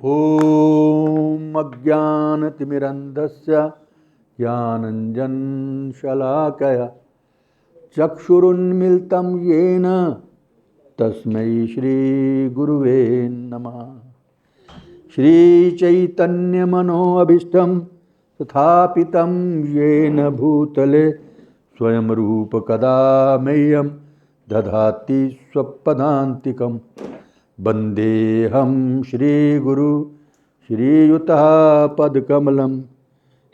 ॐ अज्ञानतिमिरन्धस्य ज्ञानञ्जनशलाकया चक्षुरुन्मिलितं येन तस्मै श्रीगुरुवे नमः। श्रीचैतन्यमनोभीष्टं स्थापितं येन भूतले स्वयं रूपकदा मह्यं ददाति स्वपदान्तिकम्। वन्देऽहं श्रीगुरु श्रीयुतापदकमलं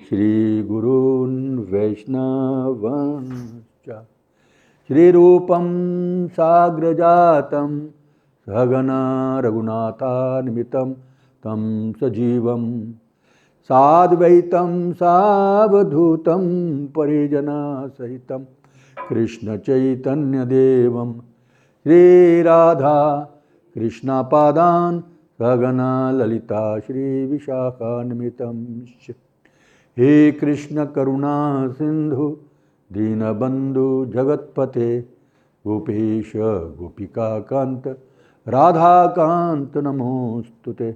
श्रीगुरून् वैष्णवांश्च। श्रीरूपं साग्रजातं सहगना रघुनाथान्वितं तं सजीवं साद्वैतं सावधूतं परिजनसहितं कृष्णचैतन्यदेवं श्रीराधा कृष्णपादान् सहगना ललिता श्रीविशाखान्वितं। हे कृष्ण करुणा सिंधु दीनबंधु जगत्पते गोपेश गोपिकाकांत राधाकांत नमोस्तुते।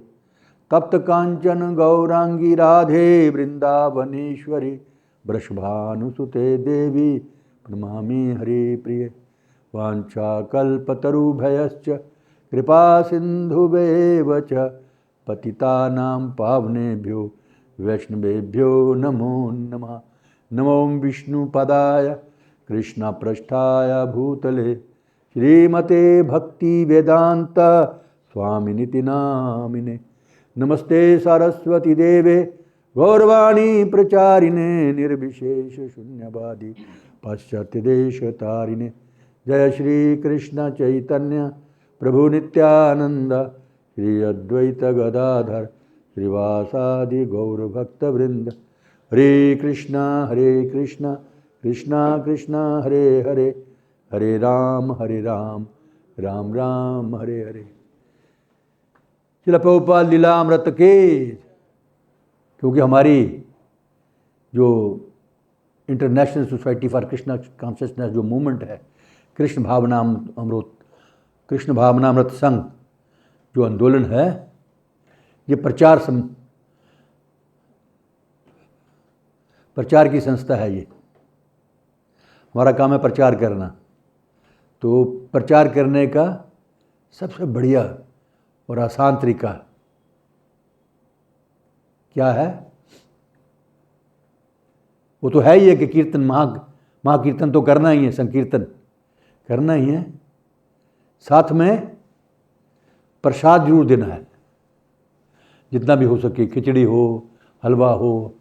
तप्त कांचन गौरांगी राधे वृंदावनेश्वरी वृषभानुसुते देवी प्रणमामि हरे प्रिय। वाञ्छाकल्पतरुभयश्च कृपा सिन्धुवेव च पतितानां पावनेभ्यो वैष्णवेभ्यो नमो नमः। नमो विष्णुपदाय कृष्णपृष्ठाय भूतले श्रीमते भक्तिवेदान्त स्वामिनिति नामिने। नमस्ते सरस्वती देवे गौरवाणी प्रचारिणे निर्विशेष शून्यवादी पाश्चात्यदेशतारिणे। जय श्री कृष्ण चैतन्य प्रभु नित्यानंद श्री अद्वैत गदाधर श्रीवासादि गौरभक्तवृंद। हरे कृष्णा कृष्णा कृष्णा हरे हरे, हरे राम राम राम हरे हरे। श्रील प्रभुपाद लीलामृत के, क्योंकि हमारी जो international society for Krishna consciousness जो मूवमेंट है, कृष्ण भावनामृत संघ जो आंदोलन है, ये प्रचार की संस्था है। ये हमारा काम है प्रचार करना। तो प्रचार करने का सबसे बढ़िया और आसान तरीका क्या है? वो तो है ही है कि कीर्तन, महाकीर्तन तो करना ही है, संकीर्तन करना ही है। साथ में प्रसाद जरूर देना है, जितना भी हो सके, खिचड़ी हो, हलवा हो,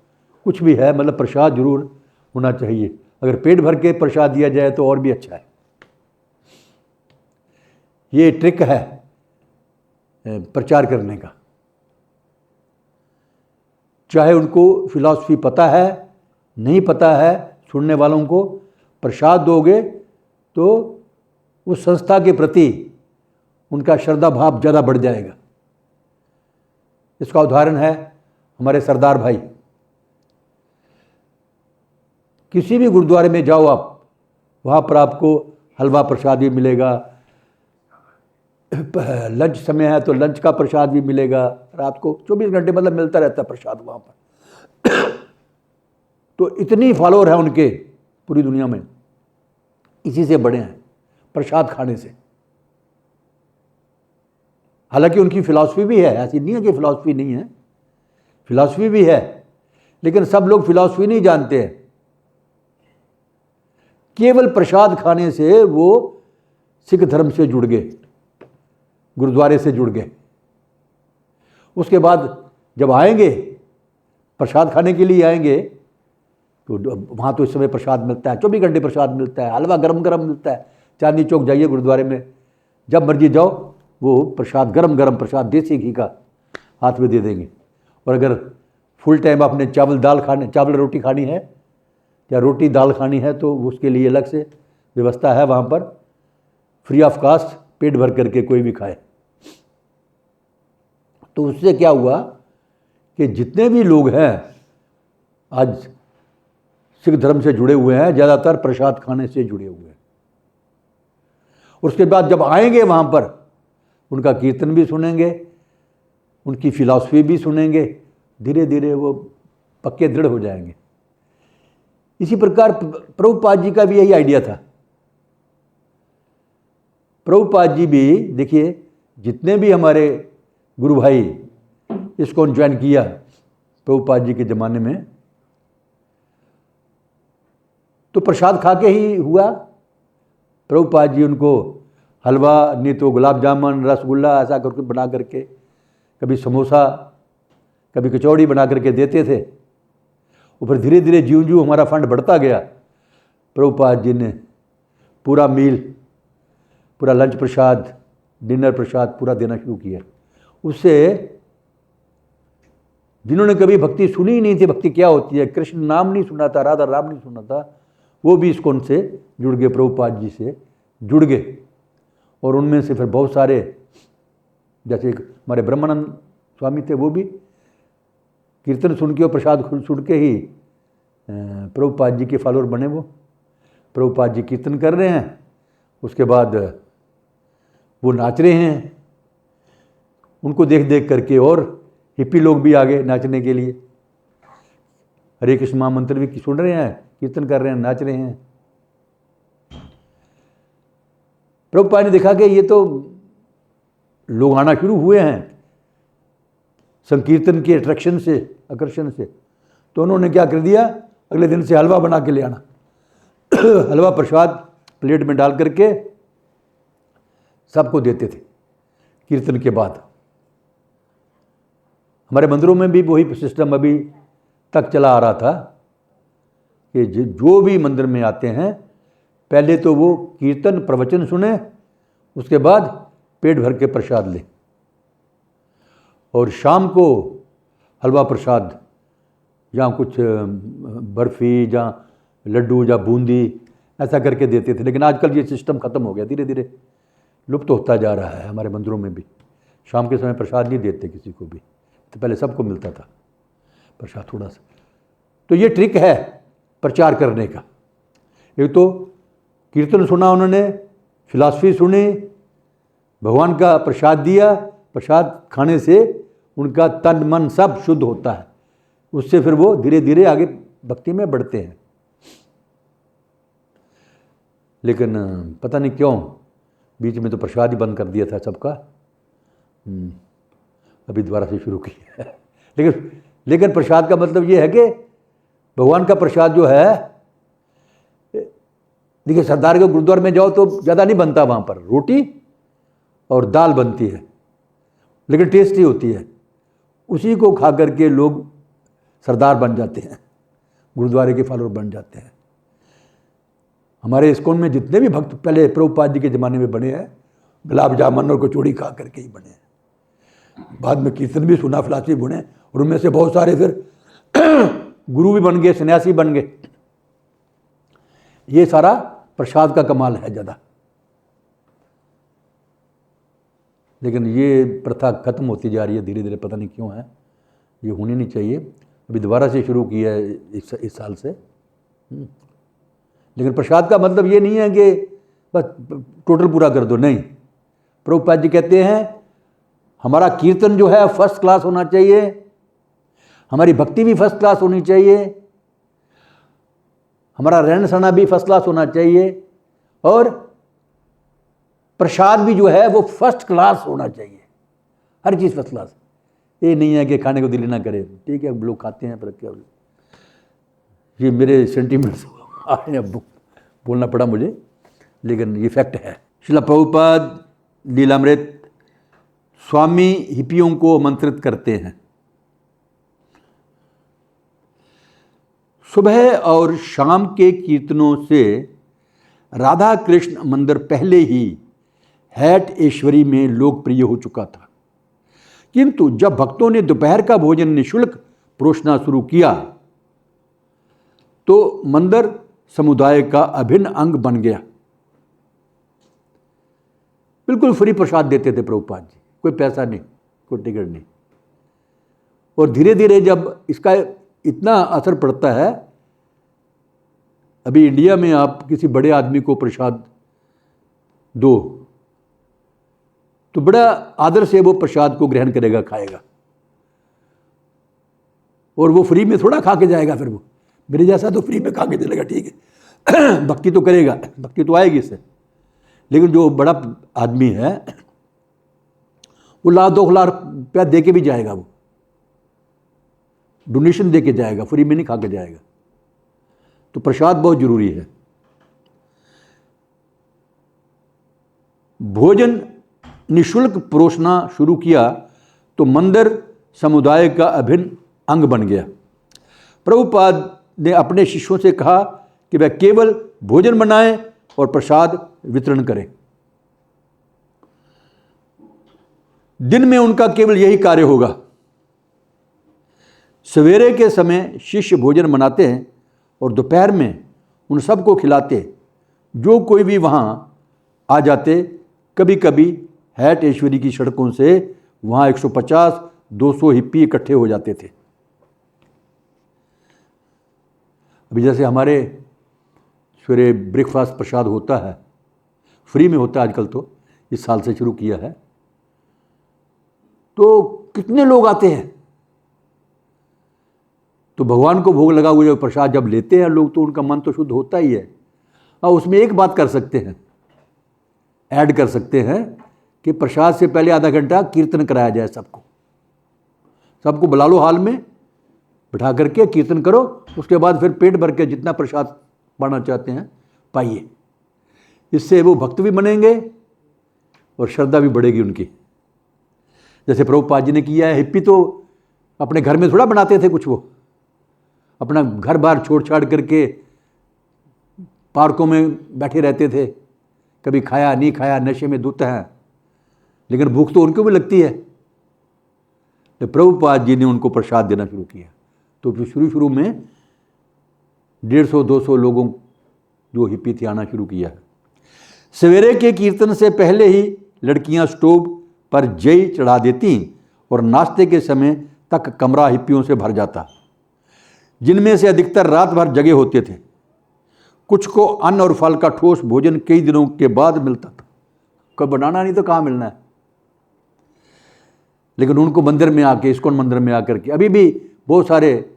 कुछ भी है, मतलब प्रसाद जरूर होना चाहिए। अगर पेट भर के प्रसाद दिया जाए तो और भी अच्छा है। ये ट्रिक है प्रचार करने का। चाहे उनको फिलॉसफी पता है नहीं पता है, सुनने वालों को प्रसाद दोगे तो उस संस्था के प्रति उनका श्रद्धा भाव ज़्यादा बढ़ जाएगा। इसका उदाहरण है हमारे सरदार भाई। किसी भी गुरुद्वारे में जाओ आप, वहाँ पर आपको हलवा प्रसाद भी मिलेगा, लंच समय है तो लंच का प्रसाद भी मिलेगा, रात को 24 घंटे मतलब मिलता रहता है प्रसाद वहाँ पर। तो इतनी फॉलोअर है उनके पूरी दुनिया में, इसी से बड़े हैं, प्रसाद खाने से। हालांकि उनकी फिलॉसफी भी है, ऐसी नहीं है कि फिलॉसफी नहीं है, फिलॉसफी भी है, लेकिन सब लोग फिलॉसफी नहीं जानते हैं। केवल प्रसाद खाने से वो सिख धर्म से जुड़ गए, गुरुद्वारे से जुड़ गए। उसके बाद जब आएंगे, प्रसाद खाने के लिए आएंगे, तो वहाँ तो इस समय प्रसाद मिलता है, 24 घंटे प्रसाद मिलता है, हलवा गरम गरम मिलता है। चांदनी चौक जाइए गुरुद्वारे में, जब मर्जी जाओ, वो प्रसाद गरम गरम प्रसाद देसी घी का हाथ में दे देंगे। और अगर फुल टाइम आपने चावल रोटी खानी है या रोटी दाल खानी है तो उसके लिए अलग से व्यवस्था है वहाँ पर, फ्री ऑफ कास्ट, पेट भर करके कोई भी खाए। तो उससे क्या हुआ कि जितने भी लोग हैं आज सिख धर्म से जुड़े हुए हैं, ज़्यादातर प्रसाद खाने से जुड़े हुए हैं। उसके बाद जब आएंगे वहाँ पर, उनका कीर्तन भी सुनेंगे, उनकी फिलॉसफी भी सुनेंगे, धीरे धीरे वो पक्के दृढ़ हो जाएंगे। इसी प्रकार प्रभुपाद जी का भी यही आइडिया था। प्रभुपाद जी भी देखिए, जितने भी हमारे गुरु भाई इसको ज्वाइन किया प्रभुपाद जी के ज़माने में, तो प्रसाद खा के ही हुआ। प्रभुपाद जी उनको हलवा, नहीं तो गुलाब जामुन, रसगुल्ला ऐसा करके बना करके, कभी समोसा, कभी कचौड़ी बना करके देते थे। और फिर धीरे धीरे ज्यों ज्यों हमारा फंड बढ़ता गया, प्रभुपाद जी ने पूरा मील, पूरा लंच प्रसाद, डिनर प्रसाद पूरा देना शुरू किया। उससे जिन्होंने कभी भक्ति सुनी ही नहीं थी, भक्ति क्या होती है, कृष्ण नाम नहीं सुना था, राधा नाम नहीं सुना था, वो भी इस्कॉन से जुड़ गए, प्रभुपाद जी से जुड़ गए। और उनमें से फिर बहुत सारे, जैसे हमारे ब्रह्मानंद स्वामी थे, वो भी कीर्तन सुन के और प्रसाद सुन के ही प्रभुपाद जी के फॉलोअर बने। वो प्रभुपाद जी कीर्तन कर रहे हैं, उसके बाद वो नाच रहे हैं, उनको देख देख करके और हिप्पी लोग भी आ गए नाचने के लिए। हरे कृष्ण महामंत्र भी सुन रहे हैं, कीर्तन कर रहे हैं, नाच रहे हैं। प्रभुपाद ने देखा कि ये तो लोग आना शुरू हुए हैं संकीर्तन के अट्रैक्शन से, आकर्षण से, तो उन्होंने क्या कर दिया, अगले दिन से हलवा बना के ले आना। हलवा प्रसाद प्लेट में डाल करके सबको देते थे कीर्तन के बाद। हमारे मंदिरों में भी वही सिस्टम अभी तक चला आ रहा था कि जो भी मंदिर में आते हैं, पहले तो वो कीर्तन प्रवचन सुने, उसके बाद पेट भर के प्रसाद लें, और शाम को हलवा प्रसाद, जहाँ कुछ बर्फ़ी, जहाँ लड्डू या बूंदी, ऐसा करके देते थे। लेकिन आजकल ये सिस्टम ख़त्म हो गया, धीरे धीरे लुप्त होता जा रहा है। हमारे मंदिरों में भी शाम के समय प्रसाद नहीं देते किसी को भी, तो पहले सबको मिलता था प्रसाद थोड़ा सा। तो ये ट्रिक है प्रचार करने का। एक तो कीर्तन सुना उन्होंने, फिलॉसफी सुनी, भगवान का प्रसाद दिया, प्रसाद खाने से उनका तन मन सब शुद्ध होता है, उससे फिर वो धीरे धीरे आगे भक्ति में बढ़ते हैं। लेकिन पता नहीं क्यों बीच में तो प्रसाद ही बंद कर दिया था सबका, अभी दोबारा से शुरू किया है। लेकिन प्रसाद का मतलब ये है कि भगवान का प्रसाद जो है, देखिए सरदार के गुरुद्वारे में जाओ तो ज़्यादा नहीं बनता, वहाँ पर रोटी और दाल बनती है, लेकिन टेस्टी होती है। उसी को खा करके लोग सरदार बन जाते हैं, गुरुद्वारे के फॉलोअर बन जाते हैं। हमारे इस्कॉन में जितने भी भक्त पहले प्रभुपाद जी के ज़माने में बने हैं, गुलाब जामुन और कचौड़ी खा करके ही बने हैं। बाद में कीर्तन भी सुना, फिलॉसफी बने, और उनमें से बहुत सारे फिर गुरु भी बन गए, सन्यासी बन गए। ये सारा प्रसाद का कमाल है ज़्यादा। लेकिन ये प्रथा खत्म होती जा रही है धीरे धीरे, पता नहीं क्यों है, ये होनी नहीं चाहिए। अभी दोबारा से शुरू किया है इस साल से। लेकिन प्रसाद का मतलब ये नहीं है कि बस टोटल पूरा कर दो, नहीं। प्रभुपाद जी कहते हैं हमारा कीर्तन जो है फर्स्ट क्लास होना चाहिए, हमारी भक्ति भी फर्स्ट क्लास होनी चाहिए, हमारा रहन सहना भी फर्स्ट क्लास होना चाहिए, और प्रसाद भी जो है वो फर्स्ट क्लास होना चाहिए, हर चीज़ फर्स्ट क्लास। ये नहीं है कि खाने को दिल ना करे, ठीक है लोग खाते हैं पर क्या, ये मेरे सेंटीमेंट्स बोलना पड़ा मुझे, लेकिन ये फैक्ट है। श्रील प्रभुपाद लीलामृत स्वामी हिप्पियों को आमंत्रित करते हैं। सुबह और शाम के कीर्तनों से राधा कृष्ण मंदिर पहले ही हैट ऐश्वरी में लोकप्रिय हो चुका था, किंतु जब भक्तों ने दोपहर का भोजन निःशुल्क परोसना शुरू किया तो मंदिर समुदाय का अभिन्न अंग बन गया। बिल्कुल फ्री प्रसाद देते थे प्रभुपाद जी, कोई पैसा नहीं, कोई टिकट नहीं। और धीरे धीरे जब इसका इतना असर पड़ता है, अभी इंडिया में आप किसी बड़े आदमी को प्रसाद दो तो बड़ा आदर से वो प्रसाद को ग्रहण करेगा, खाएगा। और वो फ्री में थोड़ा खा के जाएगा, फिर वो मेरे जैसा तो फ्री में खा के चलेगा, ठीक है भक्ति तो करेगा, भक्ति तो आएगी इससे। लेकिन जो बड़ा आदमी है वो लाख 2 लाख रुपया दे के भी जाएगा, वो डोनेशन दे के जाएगा, फ्री में नहीं खा के जाएगा। तो प्रसाद बहुत जरूरी है। भोजन निःशुल्क परोसना शुरू किया तो मंदिर समुदाय का अभिन्न अंग बन गया। प्रभुपाद ने अपने शिष्यों से कहा कि वह केवल भोजन बनाएं और प्रसाद वितरण करें। दिन में उनका केवल यही कार्य होगा। सवेरे के समय शिष्य भोजन बनाते हैं और दोपहर में उन सबको खिलाते जो कोई भी वहाँ आ जाते। कभी कभी हैट ऐश्वरी की सड़कों से वहाँ 150-200 हिप्पी इकट्ठे हो जाते थे। अभी जैसे हमारे सवेरे ब्रेकफास्ट प्रसाद होता है, फ्री में होता है आजकल, तो इस साल से शुरू किया है, तो कितने लोग आते हैं। तो भगवान को भोग लगा हुआ जो प्रसाद जब लेते हैं लोग, तो उनका मन तो शुद्ध होता ही है। और उसमें एक बात कर सकते हैं, ऐड कर सकते हैं कि प्रसाद से पहले आधा घंटा कीर्तन कराया जाए। सबको बुला लो, हाल में बिठा करके कीर्तन करो। उसके बाद फिर पेट भर के जितना प्रसाद पाना चाहते हैं पाइए। इससे वो भक्त भी बनेंगे और श्रद्धा भी बढ़ेगी उनकी। जैसे प्रभुपाद जी ने किया है। हिप्पी तो अपने घर में थोड़ा बनाते थे कुछ, वो अपना घर बार छोड़ छाड़ करके पार्कों में बैठे रहते थे। कभी खाया नहीं खाया, नशे में धुत हैं, लेकिन भूख तो उनको भी लगती है। तो प्रभुपाद जी ने उनको प्रसाद देना शुरू किया। तो फिर शुरू में 150-200 लोगों जो हिप्पी थे आना शुरू किया। सवेरे के कीर्तन से पहले ही लड़कियां स्टोव पर जई चढ़ा देती और नाश्ते के समय तक कमरा हिप्पियों से भर जाता, जिनमें से अधिकतर रात भर जगे होते थे। कुछ को अन्न और फल का ठोस भोजन कई दिनों के बाद मिलता था। कोई बनाना नहीं तो कहाँ मिलना है। लेकिन उनको मंदिर में आके, इस्कॉन मंदिर में आकर के, अभी भी बहुत सारे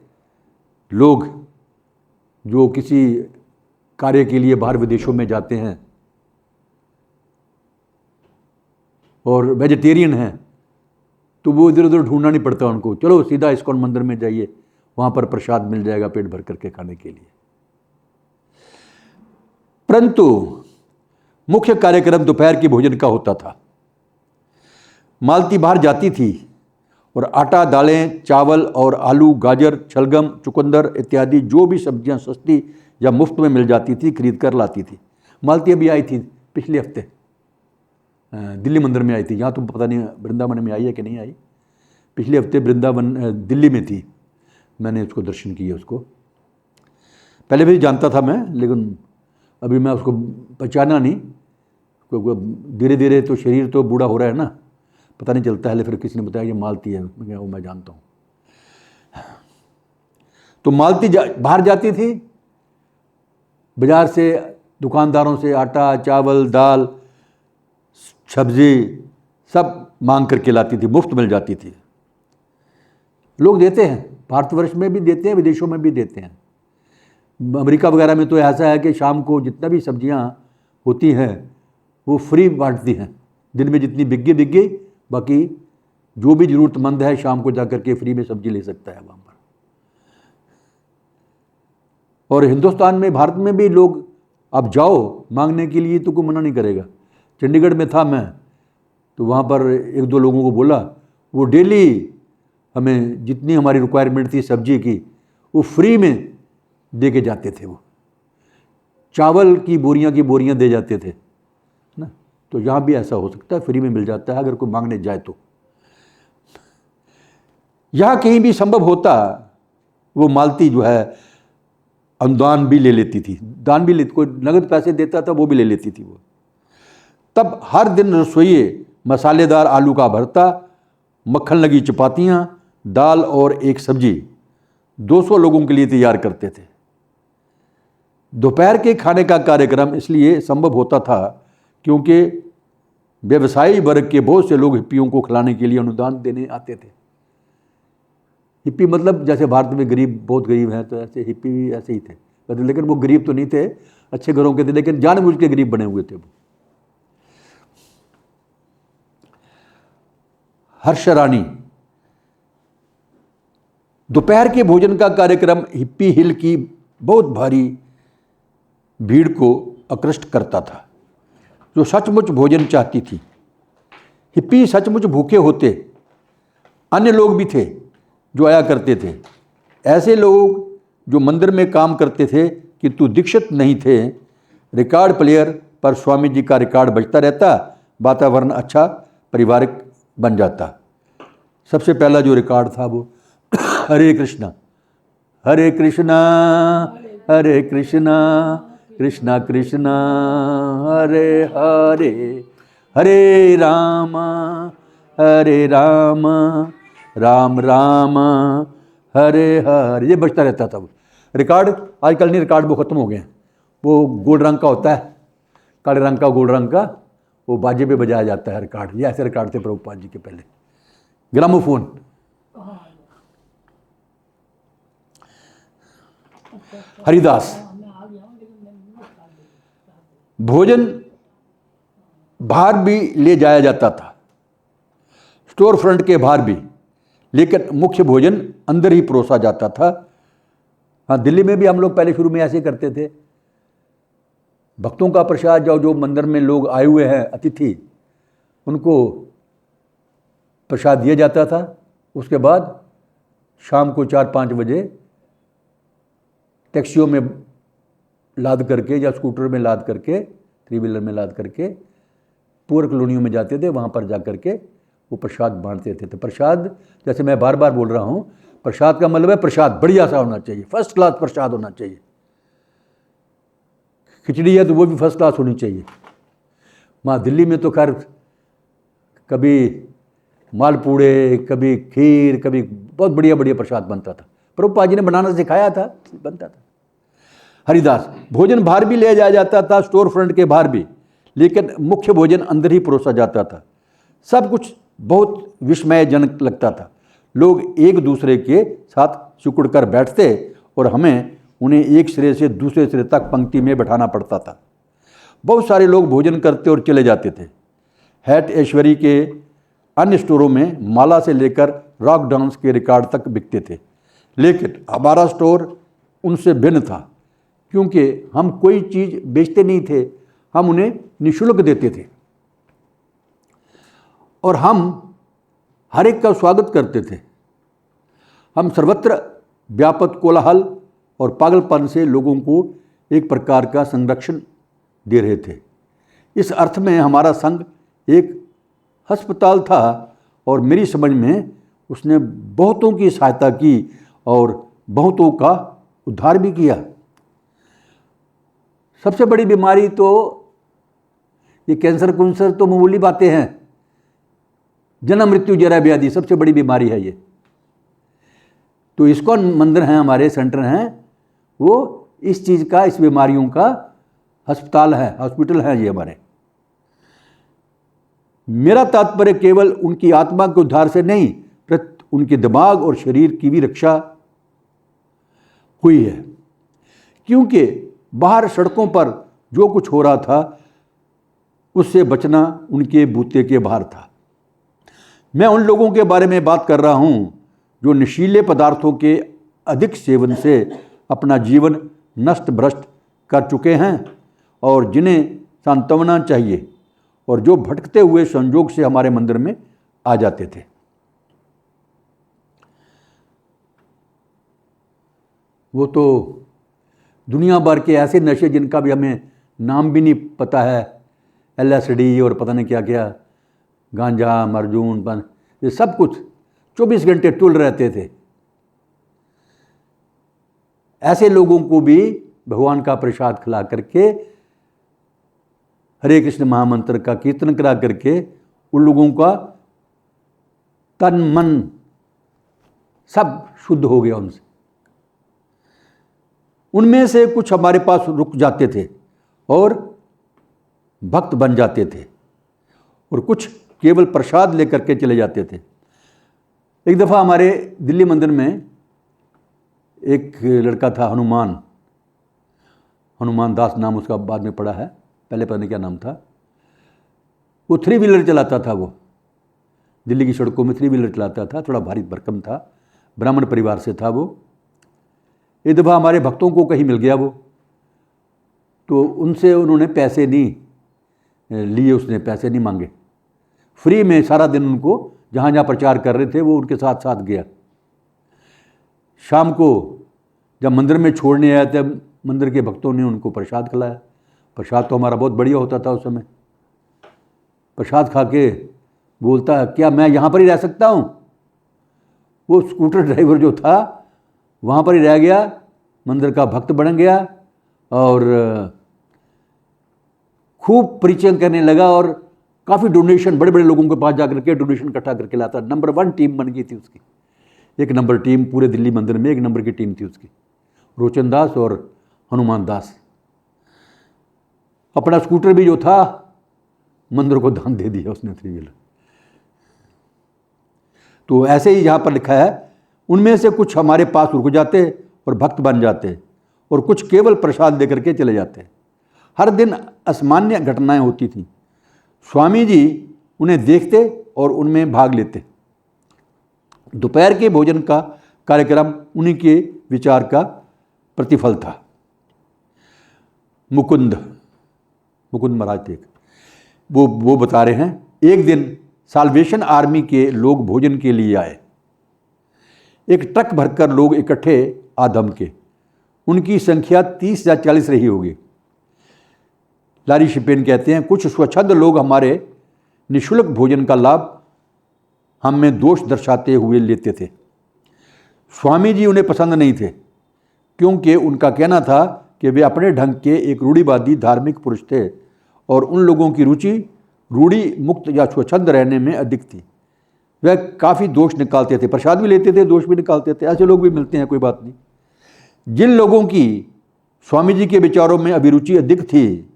लोग जो किसी कार्य के लिए बाहर विदेशों में जाते हैं और वेजिटेरियन हैं, तो वो इधर उधर ढूंढना नहीं पड़ता उनको। चलो सीधा इस्कॉन मंदिर में जाइए, वहाँ पर प्रसाद मिल जाएगा पेट भर करके खाने के लिए। परंतु मुख्य कार्यक्रम दोपहर के भोजन का होता था। मालती बाहर जाती थी और आटा, दालें, चावल और आलू, गाजर, शलगम, चुकंदर इत्यादि जो भी सब्जियां सस्ती या मुफ्त में मिल जाती थी खरीद कर लाती थी। मालती अभी आई थी पिछले हफ्ते, दिल्ली मंदिर में आई थी। यहाँ तो पता नहीं वृंदावन में आई है कि नहीं आई। पिछले हफ्ते वृंदावन दिल्ली में थी, मैंने उसको दर्शन किए। उसको पहले भी जानता था मैं, लेकिन अभी मैं उसको पहचाना नहीं, क्योंकि धीरे धीरे तो शरीर तो बूढ़ा हो रहा है ना, पता नहीं चलता है। फिर किसी ने बताया ये मालती है, मैं जानता हूँ। तो मालती बाहर जाती थी, बाजार से, दुकानदारों से आटा, चावल, दाल, सब्जी सब मांग करके लाती थी, मुफ्त मिल जाती थी। लोग देते हैं, भारतवर्ष में भी देते हैं, विदेशों में भी देते हैं। अमेरिका वगैरह में तो ऐसा है कि शाम को जितना भी सब्जियां होती हैं वो फ्री बांटती हैं। दिन में जितनी बिक गई, बाकी जो भी ज़रूरतमंद है शाम को जाकर के फ्री में सब्जी ले सकता है वहाँ पर। और हिंदुस्तान में, भारत में भी लोग, आप जाओ मांगने के लिए तो कोई मना नहीं करेगा। चंडीगढ़ में था मैं, तो वहाँ पर 1-2 लोगों को बोला, वो डेली हमें जितनी हमारी रिक्वायरमेंट थी सब्जी की वो फ्री में दे के जाते थे। वो चावल की बोरियां दे जाते थे ना। तो यहाँ भी ऐसा हो सकता है, फ्री में मिल जाता है अगर कोई मांगने जाए तो। यहाँ कहीं भी संभव होता वो मालती जो है अनुदान भी ले लेती थी, दान भी लेती, कोई नगद पैसे देता था वो भी ले लेती थी वो। तब हर दिन रसोइये मसालेदार आलू का भरता, मक्खन लगी चपातियाँ, दाल और एक सब्जी 200 लोगों के लिए तैयार करते थे। दोपहर के खाने का कार्यक्रम इसलिए संभव होता था क्योंकि व्यवसायी वर्ग के बहुत से लोग हिप्पियों को खिलाने के लिए अनुदान देने आते थे। हिप्पी मतलब जैसे भारत में गरीब बहुत गरीब हैं, तो ऐसे हिप्पी भी ऐसे ही थे, लेकिन वो गरीब तो नहीं थे, अच्छे घरों के थे, लेकिन जानबूझ के गरीब बने हुए थे वो। हर्ष रानी, दोपहर के भोजन का कार्यक्रम हिप्पी हिल की बहुत भारी भीड़ को आकृष्ट करता था, जो सचमुच भोजन चाहती थी। हिप्पी सचमुच भूखे होते। अन्य लोग भी थे जो आया करते थे, ऐसे लोग जो मंदिर में काम करते थे किंतु दीक्षित नहीं थे। रिकॉर्ड प्लेयर पर स्वामी जी का रिकॉर्ड बजता रहता, वातावरण अच्छा पारिवारिक बन जाता। सबसे पहला जो रिकॉर्ड था वो हरे कृष्णा हरे कृष्णा हरे कृष्णा कृष्णा कृष्णा हरे हरे हरे राम राम राम हरे हरे, ये बजता रहता था वो रिकॉर्ड। आजकल नहीं, रिकॉर्ड वो खत्म हो गए हैं। वो गोल्ड रंग का होता है, काले रंग का, गोल्ड रंग का, वो बाजे पे बजाया जाता है रिकॉर्ड। ये ऐसे रिकॉर्ड थे प्रभुपाद जी के पहले, ग्रामोफोन। हरिदास, भोजन बाहर भी ले जाया जाता था, स्टोर फ्रंट के बाहर भी, लेकिन मुख्य भोजन अंदर ही परोसा जाता था। हाँ, दिल्ली में भी हम लोग पहले शुरू में ऐसे करते थे। भक्तों का प्रसाद, जो मंदिर में लोग आए हुए हैं अतिथि, उनको प्रसाद दिया जाता था। उसके बाद शाम को 4-5 बजे टैक्सियों में लाद करके या स्कूटर में लाद करके, 3 व्हीलर में लाद करके पूर्व कॉलोनियों में जाते थे। वहाँ पर जा करके वो प्रसाद बांटते थे। तो प्रसाद, जैसे मैं बार बार बोल रहा हूँ, प्रसाद का मतलब है प्रसाद बढ़िया सा होना चाहिए, फर्स्ट क्लास प्रसाद होना चाहिए। खिचड़ी है तो वो भी फर्स्ट क्लास होनी चाहिए। वहाँ दिल्ली में तो खैर कभी मालपूड़े, कभी खीर, कभी बहुत बढ़िया बढ़िया प्रसाद बनता था। प्रभुपाद जी ने बनाना सिखाया था, बनता था। हरिदास, भोजन बाहर भी ले जाया जाता था, स्टोर फ्रंट के बाहर भी, लेकिन मुख्य भोजन अंदर ही परोसा जाता था। सब कुछ बहुत विस्मयजनक लगता था। लोग एक दूसरे के साथ सिकुड़ कर बैठते और हमें उन्हें एक सिरे से दूसरे सिरे तक पंक्ति में बैठाना पड़ता था। बहुत सारे लोग भोजन करते और चले जाते थे। हैट ऐश्वरी के अन्य स्टोरों में माला से लेकर रॉक डांस के रिकॉर्ड तक बिकते थे, लेकिन हमारा स्टोर उनसे भिन्न था, क्योंकि हम कोई चीज़ बेचते नहीं थे, हम उन्हें निःशुल्क देते थे और हम हर एक का स्वागत करते थे। हम सर्वत्र व्यापक कोलाहल और पागलपन से लोगों को एक प्रकार का संरक्षण दे रहे थे। इस अर्थ में हमारा संघ एक अस्पताल था और मेरी समझ में उसने बहुतों की सहायता की और बहुतों का उद्धार भी किया। सबसे बड़ी बीमारी तो ये कैंसर कुंसर तो मामूली बातें हैं, जन्म मृत्यु जरा व्याधि सबसे बड़ी बीमारी है ये। तो इस्कॉन मंदिर हैं, हमारे सेंटर हैं, वो इस चीज़ का, इस बीमारियों का अस्पताल है, हॉस्पिटल है ये हमारे। मेरा तात्पर्य केवल उनकी आत्मा के उद्धार से नहीं, उनके दिमाग और शरीर की भी रक्षा हुई है, क्योंकि बाहर सड़कों पर जो कुछ हो रहा था उससे बचना उनके बूते के बाहर था। मैं उन लोगों के बारे में बात कर रहा हूं जो नशीले पदार्थों के अधिक सेवन से अपना जीवन नष्ट भ्रष्ट कर चुके हैं और जिन्हें सांत्वना चाहिए और जो भटकते हुए संयोग से हमारे मंदिर में आ जाते थे। वो तो दुनिया भर के ऐसे नशे जिनका भी हमें नाम भी नहीं पता है, LSD और पता नहीं क्या क्या, गांजा, मरजून, ये सब कुछ 24 घंटे टुल रहते थे। ऐसे लोगों को भी भगवान का प्रसाद खिला करके, हरे कृष्ण महामंत्र का कीर्तन करा करके उन लोगों का तन मन सब शुद्ध हो गया उनसे। उनमें से कुछ हमारे पास रुक जाते थे और भक्त बन जाते थे और कुछ केवल प्रसाद लेकर के चले जाते थे। एक दफ़ा हमारे दिल्ली मंदिर में एक लड़का था, हनुमान दास नाम उसका, बाद में पड़ा है, पहले पता नहीं क्या नाम था। वो 3 व्हीलर चलाता था। वो दिल्ली की सड़कों में 3 व्हीलर चलाता था, थोड़ा भारी भरकम था, ब्राह्मण परिवार से था वो। एक दफ़ा हमारे भक्तों को कहीं मिल गया वो, तो उनसे उन्होंने पैसे नहीं लिए, उसने पैसे नहीं मांगे, फ्री में सारा दिन उनको जहाँ जहाँ प्रचार कर रहे थे वो उनके साथ साथ गया। शाम को जब मंदिर में छोड़ने आया तब मंदिर के भक्तों ने उनको प्रसाद खिलाया। प्रसाद तो हमारा बहुत बढ़िया होता था उस समय। प्रसाद खा के बोलता है, क्या मैं यहाँ पर ही रह सकता हूँ? वो स्कूटर ड्राइवर जो था वहाँ पर ही रह गया, मंदिर का भक्त बन गया और खूब परिचय करने लगा और काफ़ी डोनेशन बड़े बड़े लोगों के पास जाकर के डोनेशन इकट्ठा करके लाता। नंबर 1 टीम बन गई थी उसकी। 1 नंबर टीम पूरे दिल्ली मंदिर में 1 नंबर की टीम थी उसकी, रोचन दास और हनुमान दास। अपना स्कूटर भी जो था मंदिर को दान दे दिया उसने, 3 व्हीलर। तो ऐसे ही यहाँ पर लिखा है, उनमें से कुछ हमारे पास रुक जाते और भक्त बन जाते और कुछ केवल प्रसाद देकर के चले जाते। हर दिन असामान्य घटनाएं होती थीं। स्वामी जी उन्हें देखते और उनमें भाग लेते। दोपहर के भोजन का कार्यक्रम उन्हीं के विचार का प्रतिफल था। मुकुंद महाराज थे, वो बता रहे हैं, एक दिन साल्वेशन आर्मी के लोग भोजन के लिए आए। एक ट्रक भरकर लोग इकट्ठे आदम के, उनकी संख्या 30 या 40 रही होगी। लारी शिपेन कहते हैं, कुछ स्वच्छंद लोग हमारे निःशुल्क भोजन का लाभ हम में दोष दर्शाते हुए लेते थे। स्वामी जी उन्हें पसंद नहीं थे, क्योंकि उनका कहना था कि वे अपने ढंग के एक रूढ़िवादी धार्मिक पुरुष थे और उन लोगों की रुचि रूढ़ि मुक्त या स्वच्छंद रहने में अधिक थी। वह काफ़ी दोष निकालते थे, प्रसाद भी लेते थे, दोष भी निकालते थे। ऐसे लोग भी मिलते हैं, कोई बात नहीं। जिन लोगों की स्वामी जी के विचारों में अभिरुचि अधिक थी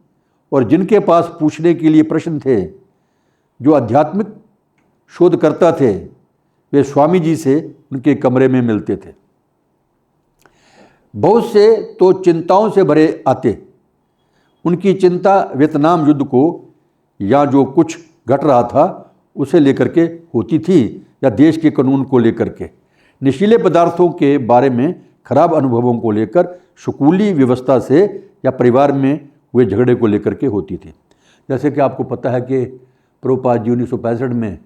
और जिनके पास पूछने के लिए प्रश्न थे, जो आध्यात्मिक शोधकर्ता थे, वे स्वामी जी से उनके कमरे में मिलते थे। बहुत से तो चिंताओं से भरे आते। उनकी चिंता वियतनाम युद्ध को या जो कुछ घट रहा था उसे लेकर के होती थी, या देश के कानून को लेकर के, नशीले पदार्थों के बारे में खराब अनुभवों को लेकर, स्कूली व्यवस्था से या परिवार में हुए झगड़े को लेकर के होती थी। जैसे कि आपको पता है कि प्रभुपाद जी 1965 में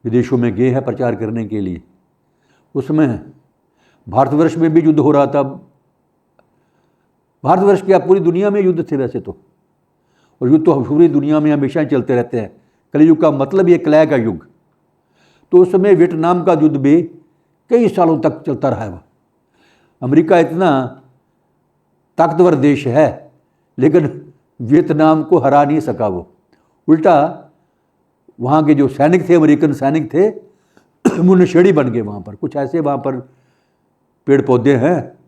विदेशों में गए हैं प्रचार करने के लिए। उसमें भारतवर्ष में भी युद्ध हो रहा था। भारतवर्ष क्या, पूरी दुनिया में युद्ध थे वैसे तो, और युद्ध तो पूरी दुनिया में हमेशा चलते रहते हैं। कलयुग का मतलब ये कलह का युग। तो उस समय वियतनाम का युद्ध भी कई सालों तक चलता रहा है। अमेरिका इतना ताकतवर देश है, लेकिन वियतनाम को हरा नहीं सका वो। उल्टा वहाँ के जो सैनिक थे, अमेरिकन सैनिक थे, वो नशेड़ी बन गए वहाँ पर। कुछ ऐसे वहाँ पर पेड़ पौधे हैं,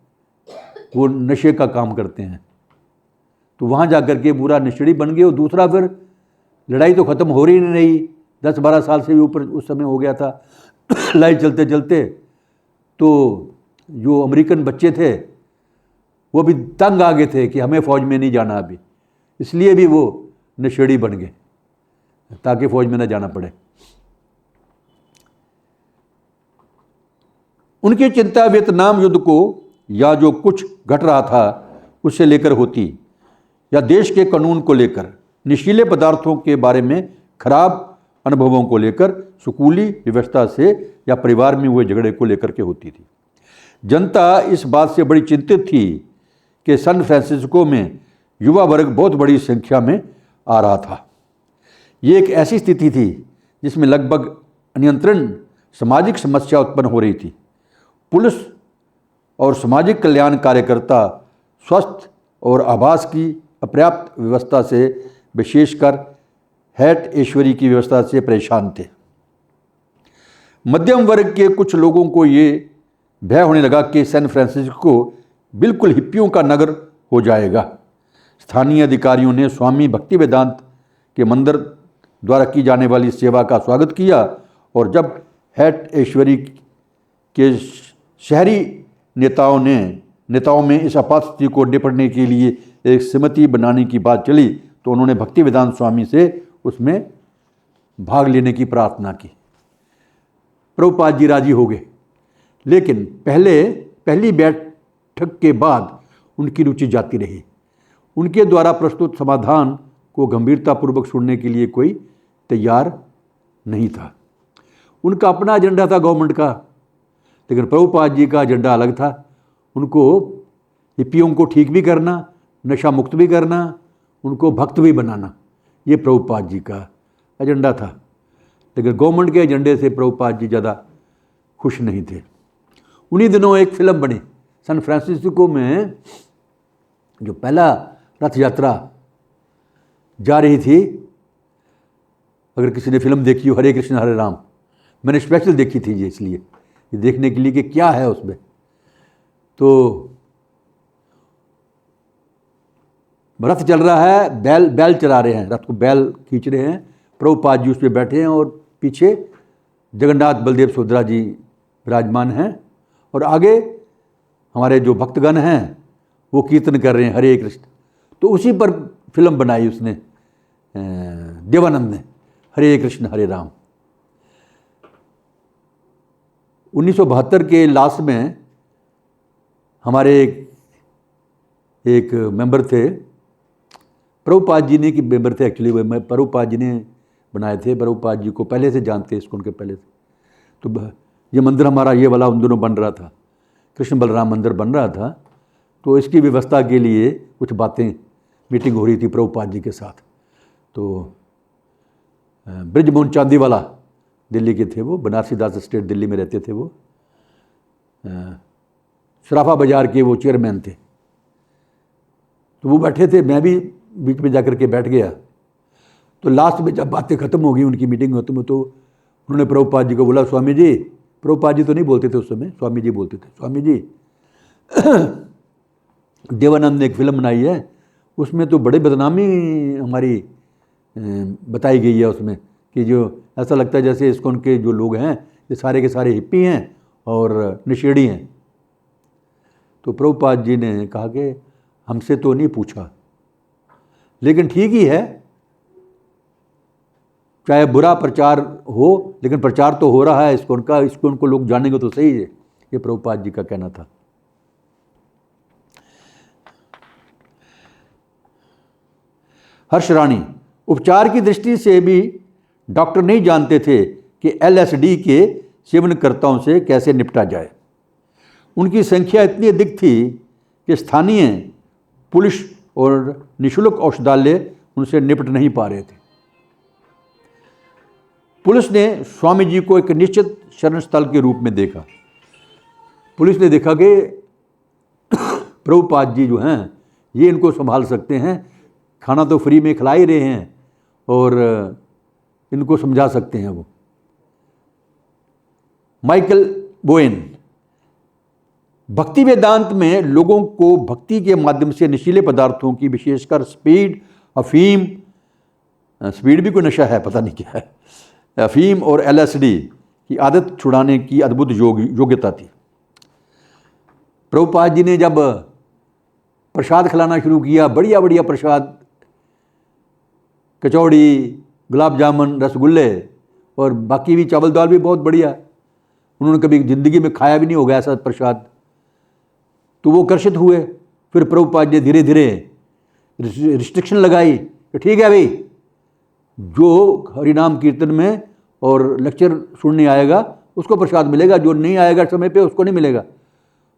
वो नशे का काम करते हैं, तो वहाँ जा कर के पूरा नशेड़ी बन गए। और दूसरा फिर लड़ाई तो ख़त्म हो रही नहीं, 10-12 साल से भी ऊपर उस समय हो गया था लड़ाई चलते चलते। तो जो अमेरिकन बच्चे थे वो भी तंग आ गए थे कि हमें फ़ौज में नहीं जाना अभी, इसलिए भी वो नशेड़ी बन गए ताकि फ़ौज में न जाना पड़े। उनकी चिंता वियतनाम युद्ध को या जो कुछ घट रहा था उससे लेकर होती, या देश के कानून को लेकर, नशीले पदार्थों के बारे में खराब अनुभवों को लेकर, स्कूली व्यवस्था से या परिवार में हुए झगड़े को लेकर के होती थी। जनता इस बात से बड़ी चिंतित थी कि सैन फ्रांसिस्को में युवा वर्ग बहुत बड़ी संख्या में आ रहा था। ये एक ऐसी स्थिति थी जिसमें लगभग अनियंत्रण सामाजिक समस्या उत्पन्न हो रही थी। पुलिस और सामाजिक कल्याण कार्यकर्ता स्वास्थ्य और आवास की अपर्याप्त व्यवस्था से, विशेषकर हैट ऐश्वर्य की व्यवस्था से परेशान थे। मध्यम वर्ग के कुछ लोगों को ये भय होने लगा कि सैन फ्रांसिस्को बिल्कुल हिप्पियों का नगर हो जाएगा। स्थानीय अधिकारियों ने स्वामी भक्तिवेदांत के मंदिर द्वारा की जाने वाली सेवा का स्वागत किया, और जब हैट ऐश्वरी के शहरी नेताओं में इस आपात स्थिति को निपटने के लिए एक समिति बनाने की बात चली तो उन्होंने भक्ति वेदांत स्वामी से उसमें भाग लेने की प्रार्थना की। प्रभुपाद जी राजी हो गए, लेकिन पहली बैठक के बाद उनकी रुचि जाती रही। उनके द्वारा प्रस्तुत समाधान को गंभीरतापूर्वक सुनने के लिए कोई तैयार नहीं था। उनका अपना एजेंडा था गवर्नमेंट का, लेकिन प्रभुपाद जी का एजेंडा अलग था। उनको हिप्पियों को ठीक भी करना, नशा मुक्त भी करना, उनको भक्त भी बनाना, ये प्रभुपाद जी का एजेंडा था। लेकिन गवर्नमेंट के एजेंडे से प्रभुपाद जी ज़्यादा खुश नहीं थे। उन्हीं दिनों एक फिल्म बनी सैन फ्रांसिस्को में, जो पहला रथ यात्रा जा रही थी। अगर किसी ने फिल्म देखी हो हरे कृष्ण हरे राम, मैंने स्पेशल देखी थी ये इसलिए, ये देखने के लिए कि क्या है उसमें। तो रथ चल रहा है, बैल चला रहे हैं, रथ को बैल खींच रहे हैं, प्रभुपाद जी उस पर बैठे हैं और पीछे जगन्नाथ बलदेव सुभद्रा जी विराजमान हैं और आगे हमारे जो भक्तगण हैं वो कीर्तन कर रहे हैं हरे कृष्ण। तो उसी पर फिल्म बनाई उसने, देवानंद ने, हरे कृष्ण हरे राम। 1972 के लास्ट में हमारे एक मेंबर थे, प्रभुपाद जी ने की मेंबर थे एक्चुअली, प्रभुपाद जी ने बनाए थे। प्रभुपाद जी को पहले से जानते इसको, उनके पहले से। तो ये मंदिर हमारा ये वाला उन दोनों बन रहा था, कृष्ण बलराम मंदिर बन रहा था। तो इसकी व्यवस्था के लिए कुछ बातें, मीटिंग हो रही थी प्रभुपाद जी के साथ। तो ब्रिजमोहन चांदीवाला दिल्ली के थे, वो बनारसी दास स्टेट दिल्ली में रहते थे। वो शराफा बाज़ार के वो चेयरमैन थे। तो वो बैठे थे, मैं भी बीच में जाकर के बैठ गया। तो लास्ट में जब बातें ख़त्म हो गई, उनकी मीटिंग खत्म हो, तो उन्होंने प्रभुपाद जी को बोला, स्वामी जी, प्रभुपाद जी तो नहीं बोलते थे उस समय, स्वामी जी बोलते थे, स्वामी जी देवानंद ने एक फिल्म बनाई है, उसमें तो बड़े बदनामी हमारी बताई गई है उसमें, कि जो ऐसा लगता है जैसे इस्कॉन के जो लोग हैं ये सारे के सारे हिप्पी हैं और नशेड़ी हैं। तो प्रभुपाद जी ने कहा कि हमसे तो नहीं पूछा, लेकिन ठीक ही है, चाहे बुरा प्रचार हो, लेकिन प्रचार तो हो रहा है इस्कॉन का, इस्कॉन को लोग जानेंगे तो सही है। ये प्रभुपाद जी का कहना था। हर्ष रानी, उपचार की दृष्टि से भी डॉक्टर नहीं जानते थे कि LSD के सेवनकर्ताओं से कैसे निपटा जाए। उनकी संख्या इतनी अधिक थी कि स्थानीय पुलिस और निःशुल्क औषधालय उनसे निपट नहीं पा रहे थे। पुलिस ने स्वामी जी को एक निश्चित शरण स्थल के रूप में देखा। पुलिस ने देखा कि प्रभुपाद जी जो हैं ये इनको संभाल सकते हैं, खाना तो फ्री में खिला ही रहे हैं और इनको समझा सकते हैं वो। माइकल बोएन, भक्ति वेदांत में लोगों को भक्ति के माध्यम से नशीले पदार्थों की, विशेषकर स्पीड, अफीम, स्पीड भी कोई नशा है पता नहीं क्या है, अफीम और LSD की आदत छुड़ाने की अद्भुत योग्यता थी। प्रभुपाद जी ने जब प्रसाद खिलाना शुरू किया, बढ़िया बढ़िया प्रसाद, कचौड़ी, गुलाब जामुन, रसगुल्ले और बाकी भी चावल दाल भी बहुत बढ़िया, उन्होंने कभी ज़िंदगी में खाया भी नहीं होगा ऐसा प्रसाद। तो वो आकर्षित हुए। फिर प्रभुपाद जी धीरे धीरे रिस्ट्रिक्शन लगाई कि ठीक है भाई, जो हरिनाम कीर्तन में और लेक्चर सुनने आएगा उसको प्रसाद मिलेगा, जो नहीं आएगा समय पे उसको नहीं मिलेगा।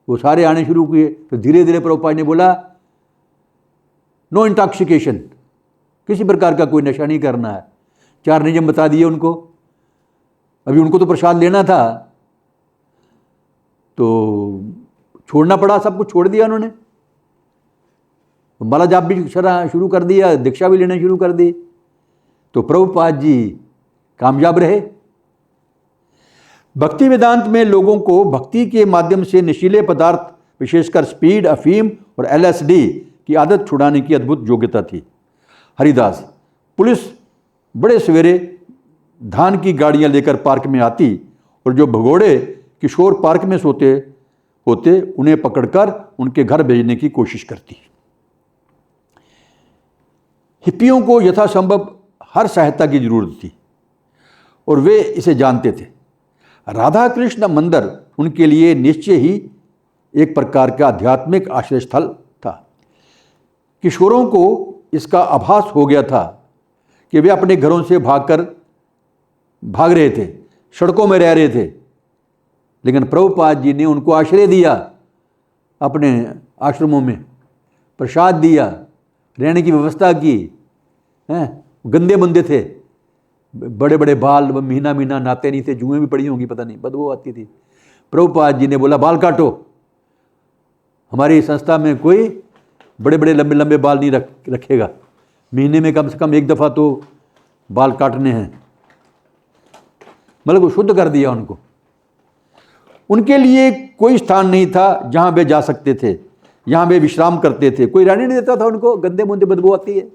वो सारे आने शुरू किए। फिर धीरे धीरे प्रभुपाद ने बोला, नो इंटॉक्सिकेशन, किसी प्रकार का कोई नशा नहीं करना है। 4 नियम बता दिए उनको। अभी उनको तो प्रसाद लेना था तो छोड़ना पड़ा, सब कुछ छोड़ दिया उन्होंने। माला जाप भी शुरू कर दिया, दीक्षा भी लेना शुरू कर दी। तो प्रभुपाद जी कामयाब रहे। भक्ति वेदांत में लोगों को भक्ति के माध्यम से नशीले पदार्थ, विशेषकर स्पीड, अफीम और LSD की आदत छुड़ाने की अद्भुत योग्यता थी। हरिदास, पुलिस बड़े सवेरे धान की गाड़ियां लेकर पार्क में आती और जो भगोड़े किशोर पार्क में सोते होते उन्हें पकड़कर उनके घर भेजने की कोशिश करती। हिप्पियों को यथासंभव हर सहायता की जरूरत थी और वे इसे जानते थे। राधा कृष्ण मंदिर उनके लिए निश्चय ही एक प्रकार का आध्यात्मिक आश्रय स्थल था। किशोरों को इसका आभास हो गया था कि वे अपने घरों से भाग रहे थे, सड़कों में रह रहे थे, लेकिन प्रभुपाद जी ने उनको आश्रय दिया, अपने आश्रमों में प्रसाद दिया, रहने की व्यवस्था की। गंदे बंदे थे, बड़े बड़े बाल, महीना महीना नहाते नहीं थे, जुएं भी पड़ी होंगी, पता नहीं, बदबू आती थी। प्रभुपाद जी ने बोला बाल काटो। हमारी संस्था में कोई बड़े बड़े लंबे लंबे बाल नहीं रखेगा, महीने में कम से कम एक दफ़ा तो बाल काटने हैं। मतलब शुद्ध कर दिया उनको। उनके लिए कोई स्थान नहीं था जहां वे जा सकते थे, यहां वे विश्राम करते थे। कोई रहने नहीं देता था उनको, गंदे मुंदे बदबू आती है।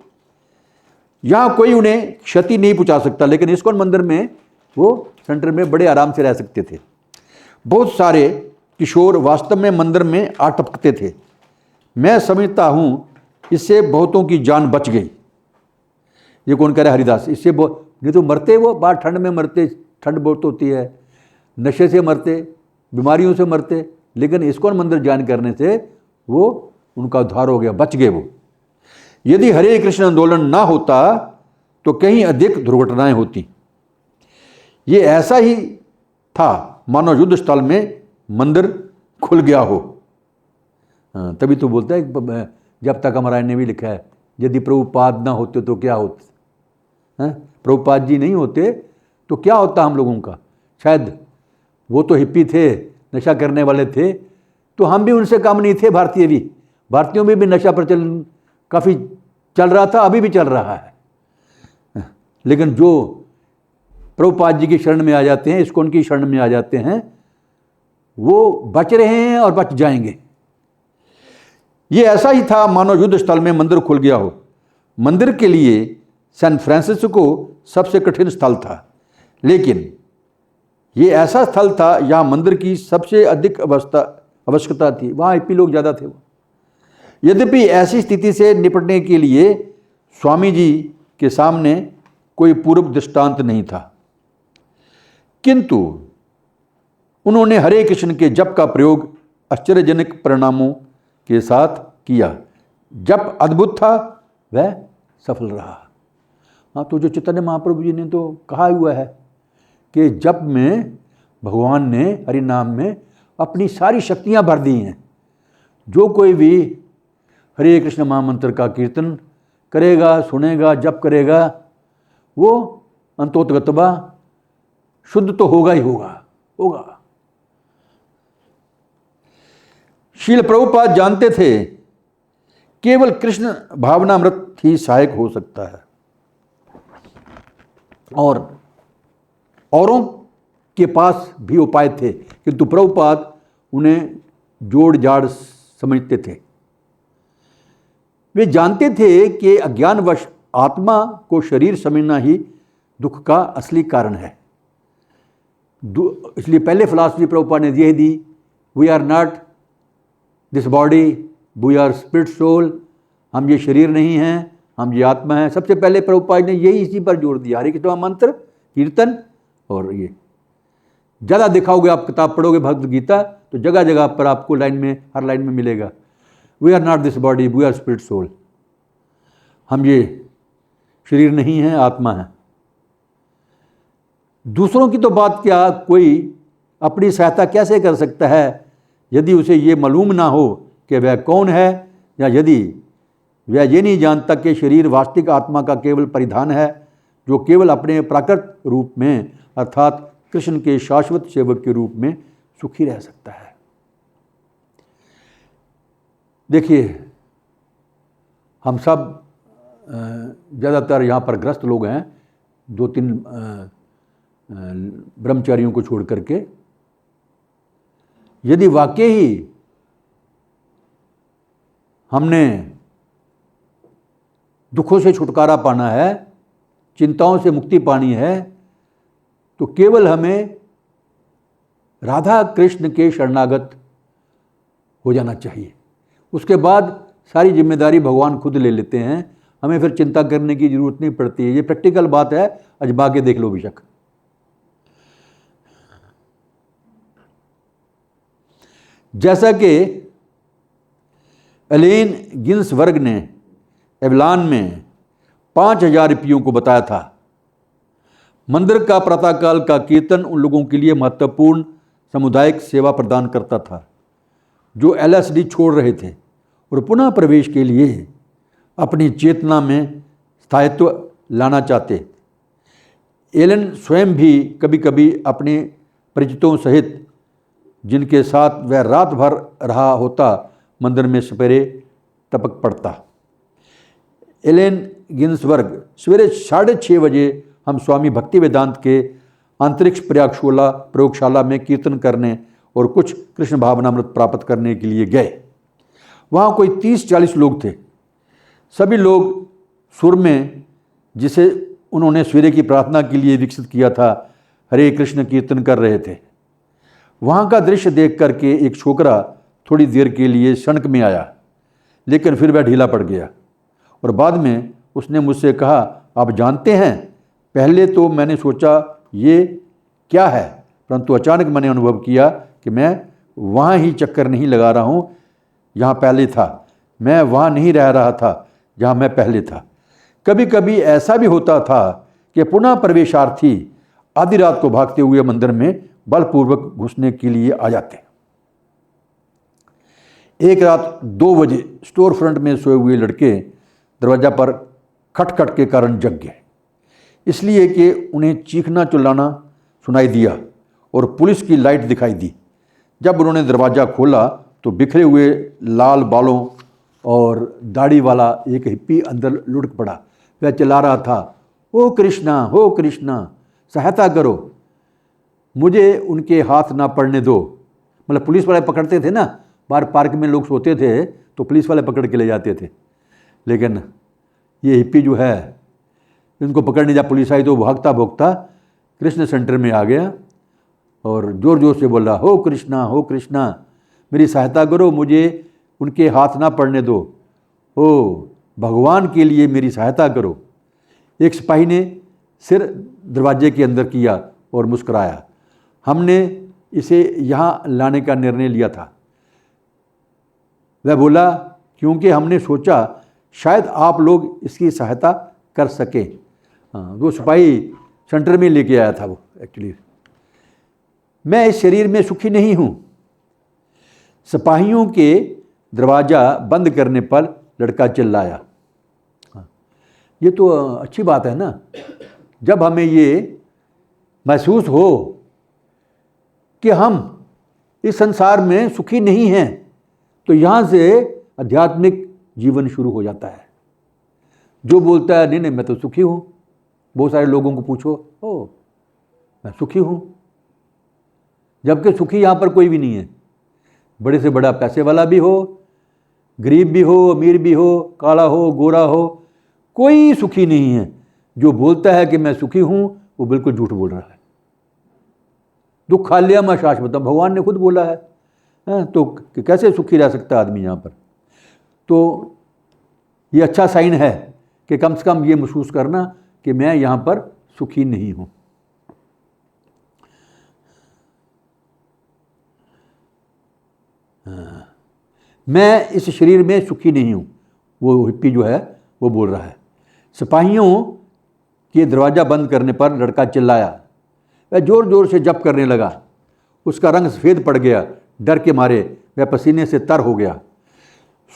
यहां कोई उन्हें क्षति नहीं पहुंचा सकता, लेकिन इस्कॉन मंदिर में वो सेंटर में बड़े आराम से रह सकते थे। बहुत सारे किशोर वास्तव में मंदिर में आ टपकते थे। मैं समझता हूं इससे बहुतों की जान बच गई। ये कौन कह रहा है? हरिदास। इससे नहीं तो मरते वो, बाहर ठंड में मरते, ठंड बहुत होती है, नशे से मरते, बीमारियों से मरते, लेकिन इस्कॉन मंदिर ज्वाइन करने से वो उनका उद्धार हो गया, बच गए वो। यदि हरे कृष्ण आंदोलन ना होता तो कहीं अधिक दुर्घटनाएं होती। ये ऐसा ही था मानो युद्ध स्थल में मंदिर खुल गया हो। तभी तो बोलता है, जब तक हमारा ने भी लिखा है, यदि प्रभुपाद ना होते तो क्या होता। प्रभुपाद जी नहीं होते तो क्या होता हम लोगों का। शायद वो तो हिप्पी थे, नशा करने वाले थे, तो हम भी उनसे कम नहीं थे। भारतीयों में भी नशा प्रचलन काफ़ी चल रहा था, अभी भी चल रहा है। लेकिन जो प्रभुपाद जी की शरण में आ जाते हैं, इस्कॉन की शरण में आ जाते हैं, वो बच रहे हैं और बच जाएंगे। ये ऐसा ही था मानो युद्ध स्थल में मंदिर खुल गया हो। मंदिर के लिए सैन फ्रांसिस्को सबसे कठिन स्थल था, लेकिन ये ऐसा स्थल था जहाँ मंदिर की सबसे अधिक आवश्यकता थी। वहाँ हिप्पी लोग ज़्यादा थे। यद्यपि ऐसी स्थिति से निपटने के लिए स्वामी जी के सामने कोई पूर्व दृष्टांत नहीं था, किंतु उन्होंने हरे कृष्ण के जप का प्रयोग आश्चर्यजनक परिणामों के साथ किया। जप अद्भुत था, वह सफल रहा। हाँ, तो जो चैतन्य महाप्रभु जी ने तो कहा हुआ है कि जप में भगवान ने हरि नाम में अपनी सारी शक्तियाँ भर दी हैं। जो कोई भी हरे कृष्ण महामंत्र का कीर्तन करेगा, सुनेगा, जप करेगा, वो अंतोतगतवा शुद्ध तो होगा ही होगा। शील प्रभुपाद जानते थे केवल कृष्ण भावनामृत ही सहायक हो सकता है, और औरों के पास भी उपाय थे, किंतु प्रभुपाद उन्हें जोड़ जाड़ समझते थे। वे जानते थे कि अज्ञानवश आत्मा को शरीर समझना ही दुख का असली कारण है। इसलिए पहले फिलॉसफी प्रभुपाद ने यही दी, we are not this body, we are spirit soul. हम ये शरीर नहीं हैं, हम ये आत्मा है। सबसे पहले प्रभुपाद ने यही इसी पर जोर दिया। हरे कृष्ण मंत्र, कीर्तन, और ये ज़्यादा दिखाओगे, आप किताब पढ़ोगे भगवद गीता, तो जगह जगह पर आपको हर लाइन में मिलेगा, we are not this body, we are spirit soul. हम ये शरीर नहीं है, आत्मा है। दूसरों की तो बात क्या, कोई अपनी सहायता कैसे कर सकता है यदि उसे ये मालूम ना हो कि वह कौन है, या यदि वह ये नहीं जानता कि शरीर वास्तविक आत्मा का केवल परिधान है, जो केवल अपने प्राकृत रूप में अर्थात कृष्ण के शाश्वत सेवक के रूप में सुखी रह सकता है। देखिए, हम सब ज़्यादातर यहाँ पर ग्रस्त लोग हैं, 2-3 ब्रह्मचारियों को छोड़ करके। यदि वाकई ही हमने दुखों से छुटकारा पाना है, चिंताओं से मुक्ति पानी है, तो केवल हमें राधा कृष्ण के शरणागत हो जाना चाहिए। उसके बाद सारी जिम्मेदारी भगवान खुद ले लेते हैं, हमें फिर चिंता करने की जरूरत नहीं पड़ती है। ये प्रैक्टिकल बात है, अजमा के देख लो बेशक। जैसा कि एलेन गिन्सबर्ग ने एवलान में 5000 रुपयों को बताया था, मंदिर का प्रातःकाल का कीर्तन उन लोगों के लिए महत्वपूर्ण सामुदायिक सेवा प्रदान करता था जो एलएसडी छोड़ रहे थे और पुनः प्रवेश के लिए अपनी चेतना में स्थायित्व लाना चाहते। एलन स्वयं भी कभी कभी अपने परिचितों सहित जिनके साथ वह रात भर रहा होता मंदिर में सवेरे टपक पड़ता। एलेन गिन्सबर्ग सवेरे 6:30 बजे हम स्वामी भक्ति वेदांत के अंतरिक्ष प्रयोगशाला में कीर्तन करने और कुछ कृष्ण भावनामृत प्राप्त करने के लिए गए। वहाँ कोई 30-40 लोग थे। सभी लोग सुर में, जिसे उन्होंने सवेरे की प्रार्थना के लिए विकसित किया था, हरे कृष्ण कीर्तन कर रहे थे। वहाँ का दृश्य देख करके एक छोकरा थोड़ी देर के लिए सनक में आया, लेकिन फिर वह ढीला पड़ गया और बाद में उसने मुझसे कहा, आप जानते हैं, पहले तो मैंने सोचा ये क्या है, परंतु अचानक मैंने अनुभव किया कि मैं वहाँ ही चक्कर नहीं लगा रहा हूँ जहाँ पहले था। मैं वहाँ नहीं रह रहा था जहाँ मैं पहले था। कभी कभी ऐसा भी होता था कि पुनः प्रवेशार्थी आधी रात को भागते हुए मंदिर में बलपूर्वक घुसने के लिए आ जाते। एक रात 2 बजे स्टोर फ्रंट में सोए हुए लड़के दरवाजा पर खटखट के कारण जग गए, इसलिए कि उन्हें चीखना चिल्लाना सुनाई दिया और पुलिस की लाइट दिखाई दी। जब उन्होंने दरवाज़ा खोला तो बिखरे हुए लाल बालों और दाढ़ी वाला एक हिप्पी अंदर लुढ़क पड़ा। वह चिल्ला रहा था, ओ कृष्णा, हो कृष्णा, सहायता करो, मुझे उनके हाथ ना पड़ने दो। मतलब पुलिस वाले पकड़ते थे ना, बाहर पार्क में लोग सोते थे तो पुलिस वाले पकड़ के ले जाते थे, लेकिन ये हिप्पी जो है, इनको पकड़ने जा पुलिस आई तो भागता भागता कृष्ण सेंटर में आ गया और ज़ोर ज़ोर से बोला, हो कृष्णा, मेरी सहायता करो, मुझे उनके हाथ ना पड़ने दो, ओ भगवान के लिए मेरी सहायता करो। एक सिपाही ने सिर दरवाजे के अंदर किया और मुस्कुराया। हमने इसे यहाँ लाने का निर्णय लिया था। वह बोला, क्योंकि हमने सोचा शायद आप लोग इसकी सहायता कर सकें। हाँ, वो सिपाही सेंटर में लेके आया था वो एक्चुअली। मैं इस शरीर में सुखी नहीं हूँ। सिपाहियों के दरवाज़ा बंद करने पर लड़का चिल्लाया। हाँ, ये तो अच्छी बात है ना, जब हमें ये महसूस हो कि हम इस संसार में सुखी नहीं हैं, तो यहाँ से आध्यात्मिक जीवन शुरू हो जाता है। जो बोलता है नहीं मैं तो सुखी हूँ, बहुत सारे लोगों को पूछो, ओ मैं सुखी हूँ, जबकि सुखी यहाँ पर कोई भी नहीं है। बड़े से बड़ा पैसे वाला भी हो, गरीब भी हो, अमीर भी हो, काला हो, गोरा हो, कोई सुखी नहीं है। जो बोलता है कि मैं सुखी हूँ वो बिल्कुल झूठ बोल रहा है। दुःखालयम शाश्वतम, भगवान ने खुद बोला है। तो कैसे सुखी रह सकता है आदमी यहाँ पर। तो ये अच्छा साइन है कि कम से कम ये महसूस करना कि मैं यहाँ पर सुखी नहीं हूँ। मैं इस शरीर में सुखी नहीं हूँ, वो हिप्पी जो है वो बोल रहा है। सिपाहियों के दरवाज़ा बंद करने पर लड़का चिल्लाया। वह ज़ोर ज़ोर से जप करने लगा। उसका रंग सफ़ेद पड़ गया। डर के मारे वह पसीने से तर हो गया।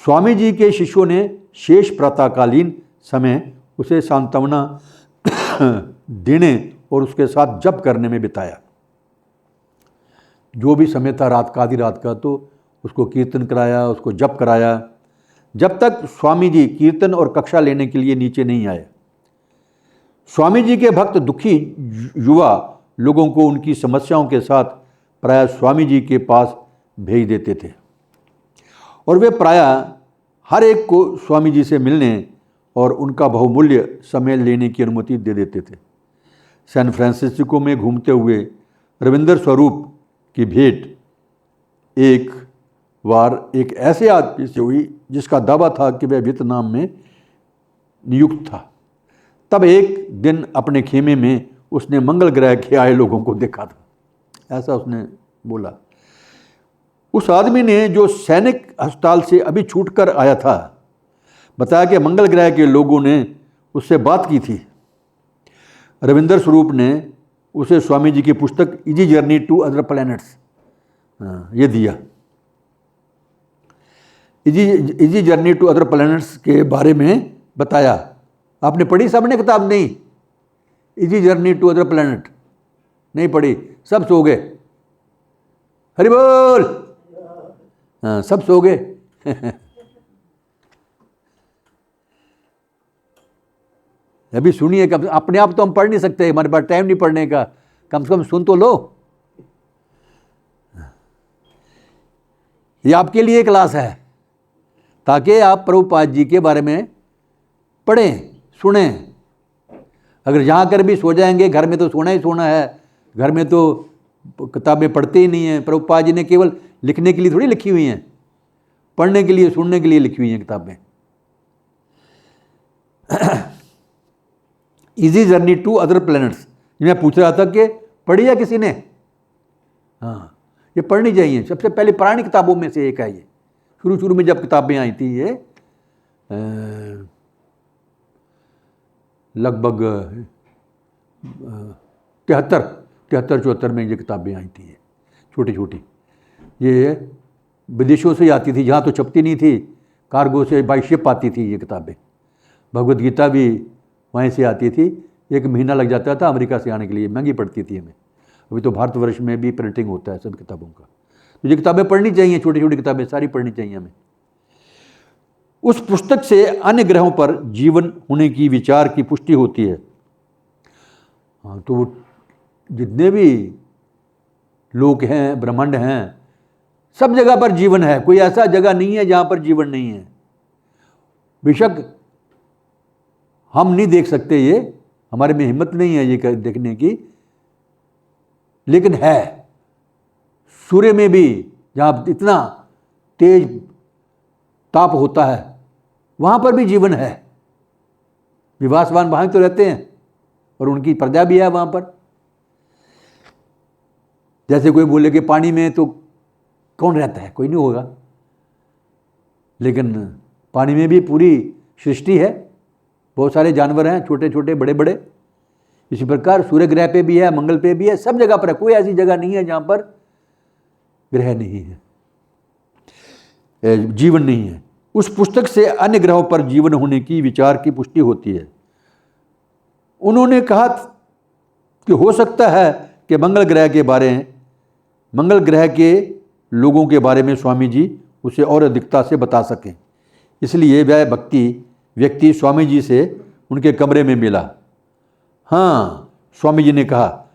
स्वामी जी के शिष्यों ने शेष प्रातःकालीन समय उसे सांत्वना देने और उसके साथ जप करने में बिताया। जो भी समय था रात का, आधी रात का, तो उसको कीर्तन कराया, उसको जप कराया, जब तक स्वामी जी कीर्तन और कक्षा लेने के लिए नीचे नहीं आए। स्वामी जी के भक्त दुखी युवा लोगों को उनकी समस्याओं के साथ प्रायः स्वामी जी के पास भेज देते थे और वे प्रायः हर एक को स्वामी जी से मिलने और उनका बहुमूल्य समय लेने की अनुमति दे देते थे। सैन फ्रांसिस्को में घूमते हुए रविंद्र स्वरूप की भेंट एक बार एक ऐसे आदमी से हुई जिसका दावा था कि वह वियतनाम में नियुक्त था। तब एक दिन अपने खेमे में उसने मंगल ग्रह के आए लोगों को देखा था, ऐसा उसने बोला। उस आदमी ने, जो सैनिक अस्पताल से अभी छूटकर आया था, बताया कि मंगल ग्रह के लोगों ने उससे बात की थी। रविंद्र स्वरूप ने उसे स्वामी जी की पुस्तक easy journey to other planets ये दिया। Easy journey to other planets के बारे में बताया। आपने पढ़ी सबने किताब? नहीं, easy journey to other planet नहीं पढ़ी, सब सो गए। हरि बोल। हाँ, सब सो गए। अभी सुनिए, कब अपने आप तो हम पढ़ नहीं सकते, हमारे पास टाइम नहीं पढ़ने का, कम से कम सुन तो लो। ये आपके लिए क्लास है, ताकि आप प्रभुपाद जी के बारे में पढ़ें, सुनें। अगर यहाँ कर भी सो जाएंगे, घर में तो सोना ही सोना है, घर में तो किताबें पढ़ते ही नहीं हैं। प्रभुपाद जी ने केवल लिखने के लिए थोड़ी लिखी हुई हैं, पढ़ने के लिए, सुनने के लिए लिखी हुई हैं किताबें। Easy journey to other planets, मैं पूछ रहा था कि पढ़ी है किसी ने? हाँ, ये पढ़नी चाहिए। सबसे पहले पुरानी किताबों में से एक है ये। शुरू में जब किताबें आई थी, ये लगभग 73-74 में ये किताबें आई थी, ये छोटी छोटी। ये विदेशों से आती थी, यहाँ तो छपती नहीं थी, कार्गो से बाई शिप आती थी ये किताबें। भगवद गीता भी वहीं से आती थी, 1 महीना लग जाता था अमेरिका से आने के लिए, महंगी पड़ती थी हमें। अभी तो भारतवर्ष में भी प्रिंटिंग होता है सब किताबों का। तो ये किताबें पढ़नी चाहिए, छोटी छोटी किताबें सारी पढ़नी चाहिए हमें। उस पुस्तक से अन्य ग्रहों पर जीवन होने की विचार की पुष्टि होती है। हाँ, तो जितने भी लोक हैं, ब्रह्मांड हैं, सब जगह पर जीवन है, कोई ऐसा जगह नहीं है जहां पर जीवन नहीं है। बेशक हम नहीं देख सकते, ये हमारे में हिम्मत नहीं है ये देखने की, लेकिन है। सूर्य में भी जहाँ इतना तेज ताप होता है, वहाँ पर भी जीवन है। विवासवान वहाँ तो रहते हैं और उनकी प्रजा भी है वहाँ पर। जैसे कोई बोले कि पानी में तो कौन रहता है, कोई नहीं होगा, लेकिन पानी में भी पूरी सृष्टि है, बहुत सारे जानवर हैं, छोटे छोटे बड़े बड़े। इसी प्रकार सूर्य ग्रह पे भी है, मंगल पे भी है, सब जगह पर है। कोई ऐसी जगह नहीं है जहाँ पर ग्रह नहीं है, जीवन नहीं है। उस पुस्तक से अन्य ग्रहों पर जीवन होने की विचार की पुष्टि होती है। उन्होंने कहा कि हो सकता है कि मंगल ग्रह के लोगों के बारे में स्वामी जी उसे और अधिकता से बता सकें। इसलिए वह व्यक्ति स्वामी जी से उनके कमरे में मिला। हाँ, स्वामी जी ने कहा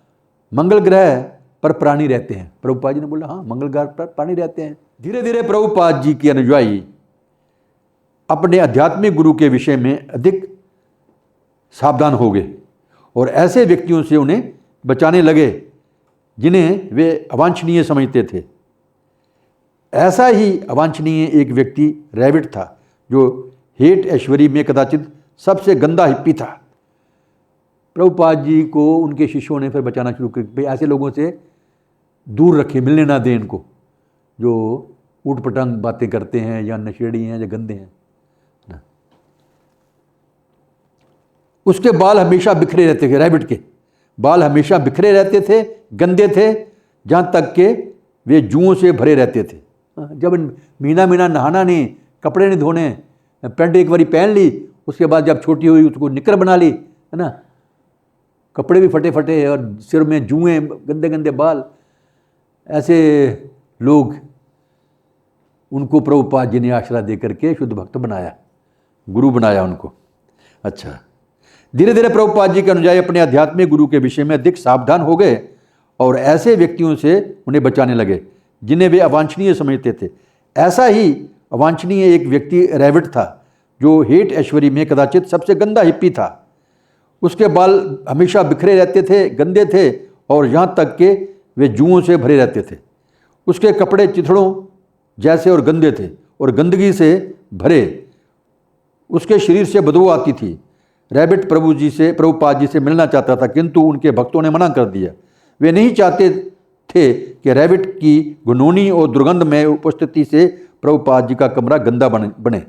मंगल ग्रह पर प्राणी रहते हैं। प्रभुपाद जी ने बोला हाँ, मंगल ग्रह पर प्राणी रहते हैं। धीरे धीरे प्रभुपाद जी के अनुयायी अपने आध्यात्मिक गुरु के विषय में अधिक सावधान हो गए और ऐसे व्यक्तियों से उन्हें बचाने लगे जिन्हें वे अवांछनीय समझते थे। ऐसा ही अवांछनीय एक व्यक्ति रैबिट था, जो हेट ऐश्वर्य में कदाचित सबसे गंदा हिप्पी था। प्रभुपाद जी को उनके शिष्यों ने फिर बचाना शुरू कर दिया, ऐसे लोगों से दूर रखें, मिलने ना दें इनको, जो ऊट पटांग बातें करते हैं या नशेड़ी हैं या गंदे हैं ना। उसके बाल हमेशा बिखरे रहते थे, रैबिट के बाल हमेशा बिखरे रहते थे, गंदे थे, जहाँ तक के वे जुओं से भरे रहते थे। जब महीना नहाना नहीं, कपड़े नहीं धोने, पैंट एक बारी पहन ली, उसके बाद जब छोटी हुई उसको निकर बना ली, है ना, कपड़े भी फटे फटे और सिर में जुएं, गंदे गंदे बाल। ऐसे लोग, उनको प्रभुपाद जी ने आश्रय दे करके शुद्ध भक्त बनाया, गुरु बनाया उनको। अच्छा, धीरे धीरे प्रभुपाद जी के अनुयायी अपने आध्यात्मिक गुरु के विषय में अधिक सावधान हो गए और ऐसे व्यक्तियों से उन्हें बचाने लगे जिन्हें वे अवांछनीय समझते थे। ऐसा ही अवांछनीय एक व्यक्ति रैबिट था, जो हेट ऐश्वर्य में कदाचित सबसे गंदा हिप्पी था। उसके बाल हमेशा बिखरे रहते थे, गंदे थे, और यहाँ तक कि वे जुओं से भरे रहते थे। उसके कपड़े चिथड़ों जैसे और गंदे थे और गंदगी से भरे, उसके शरीर से बदबू आती थी। रैबिट प्रभुपाद जी से मिलना चाहता था, किंतु उनके भक्तों ने मना कर दिया। वे नहीं चाहते थे कि रैबिट की घुनौनी और दुर्गंध में उपस्थिति से प्रभुपाद जी का कमरा गंदा बने।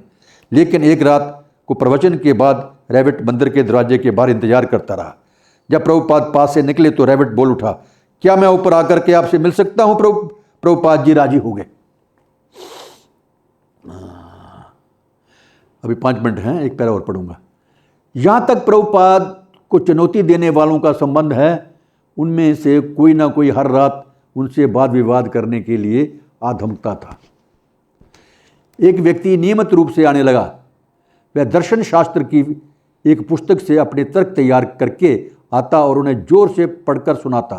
लेकिन एक रात को प्रवचन के बाद रैबिट मंदिर के दरवाजे के बाहर इंतजार करता रहा। जब प्रभुपाद पास से निकले तो रैबिट बोल उठा, क्या मैं ऊपर आकर के आपसे मिल सकता हूं? प्रभुपाद जी राजी हो गए। अभी 5 मिनट हैं, एक पैरा और पढ़ूंगा। यहां तक प्रभुपाद को चुनौती देने वालों का संबंध है, उनमें से कोई ना कोई हर रात उनसे वाद विवाद करने के लिए आधमकता था। एक व्यक्ति नियमित रूप से आने लगा। वह दर्शन शास्त्र की एक पुस्तक से अपने तर्क तैयार करके आता और उन्हें जोर से पढ़कर सुनाता।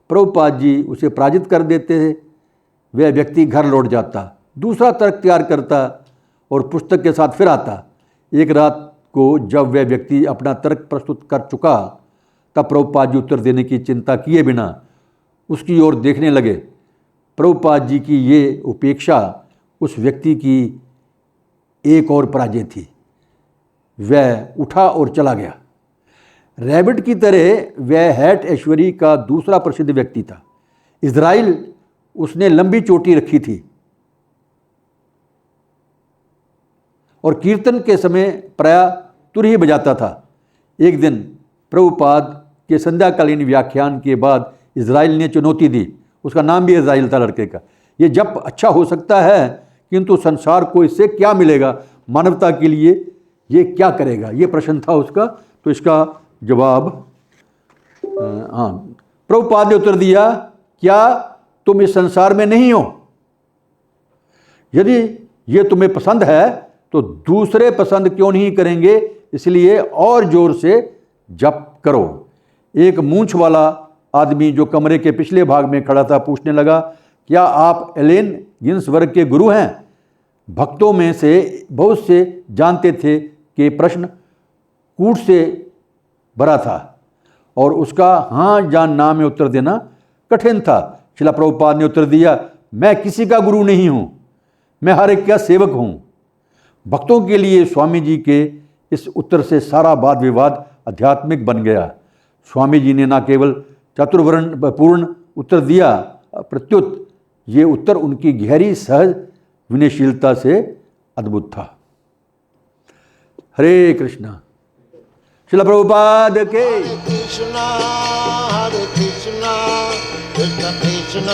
प्रभुपाद जी उसे पराजित कर देते थे। वह व्यक्ति घर लौट जाता, दूसरा तर्क तैयार करता और पुस्तक के साथ फिर आता। एक रात को जब वह व्यक्ति अपना तर्क प्रस्तुत कर चुका, तब प्रभुपाद जी उत्तर देने की चिंता किए बिना उसकी ओर देखने लगे। प्रभुपाद जी की ये उपेक्षा उस व्यक्ति की एक और पराजय थी। वह उठा और चला गया। रैबिट की तरह वह हैट ऐश्वर्य का दूसरा प्रसिद्ध व्यक्ति था। इज़राइल उसने लंबी चोटी रखी थी और कीर्तन के समय प्रायः तुर ही बजाता था। एक दिन प्रभुपाद के संध्याकालीन व्याख्यान के बाद इज़राइल ने चुनौती दी। उसका नाम भी इज़राइल था, लड़के का। ये जब अच्छा हो सकता है, किंतु संसार को इससे क्या मिलेगा? मानवता के लिए ये क्या करेगा? ये प्रश्न था उसका। तो इसका जवाब, प्रभुपाद ने उत्तर दिया, क्या तुम इस संसार में नहीं हो? यदि ये तुम्हें पसंद है तो दूसरे पसंद क्यों नहीं करेंगे? इसलिए और जोर से जप करो। एक मूंछ वाला आदमी जो कमरे के पिछले भाग में खड़ा था पूछने लगा, क्या आप एलेन गिन्सबर्ग के गुरु हैं? भक्तों में से बहुत से जानते थे कि प्रश्न कूट से भरा था और उसका हाँ या ना में उत्तर देना कठिन था। श्रील प्रभुपाद ने उत्तर दिया, मैं किसी का गुरु नहीं हूँ, मैं हर एक का सेवक हूँ। भक्तों के लिए स्वामी जी के इस उत्तर से सारा वाद विवाद आध्यात्मिक बन गया। स्वामी जी ने न केवल चातुर्वर्णपूर्ण उत्तर दिया, प्रत्युत ये उत्तर उनकी गहरी सहज विनयशीलता से अद्भुत था। हरे कृष्णा। श्रील प्रभुपाद के। हरे कृष्णा कृष्ण कृष्ण